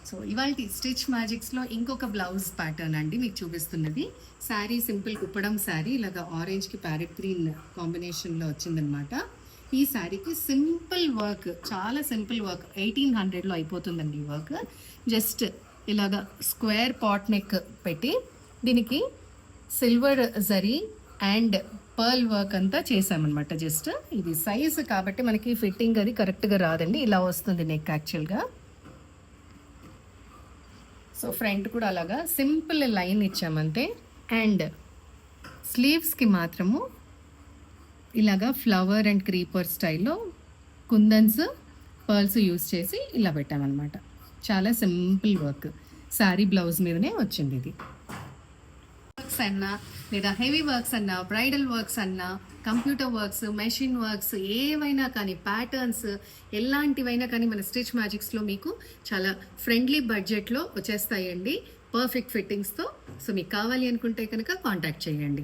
So ఇవాళ stitch మ్యాజిక్స్లో ఇంకొక blouse pattern అండి మీకు చూపిస్తున్నది. శారీ సింపుల్ కుప్పడం శారీ, ఇలాగా ఆరెంజ్కి ప్యారెట్ గ్రీన్ కాంబినేషన్లో వచ్చిందనమాట. ఈ శారీకి సింపుల్ వర్క్, చాలా సింపుల్ వర్క్, 1800లో అయిపోతుందండి ఈ వర్క్. జస్ట్ ఇలాగా స్క్వేర్ పాట్ నెక్ పెట్టి దీనికి silver zari and pearl work అంతా చేసామన్నమాట. జస్ట్ ఇది సైజ్ కాబట్టి మనకి ఫిట్టింగ్ అది కరెక్ట్గా రాదండి, ఇలా వస్తుంది నెక్ యాక్చువల్గా. సో ఫ్రంట్ కూడా అలాగా సింపుల్ లైన్ ఇచ్చామంతే. అండ్ స్లీవ్స్కి మాత్రము ఇలాగా ఫ్లవర్ అండ్ క్రీపర్ స్టైల్లో కుందన్స్ పర్ల్స్ యూస్ చేసి ఇలా పెట్టామన్నమాట. చాలా సింపుల్ వర్క్, శారీ బ్లౌజ్ మీదనే వచ్చింది ఇది. వర్క్స్ అన్నా లేదా హెవీ వర్క్స్ అన్నా, బ్రైడల్ వర్క్స్ అన్నా, కంప్యూటర్ వర్క్స్, మెషిన్ వర్క్స్ ఏవైనా కానీ, ప్యాటర్న్స్ ఎలాంటివైనా కానీ మన స్టిచ్ మ్యాజిక్స్లో మీకు చాలా ఫ్రెండ్లీ బడ్జెట్లో వచ్చేస్తాయండి, పర్ఫెక్ట్ ఫిట్టింగ్స్తో. సో మీకు కావాలి అనుకుంటే కనుక కాంటాక్ట్ చేయండి.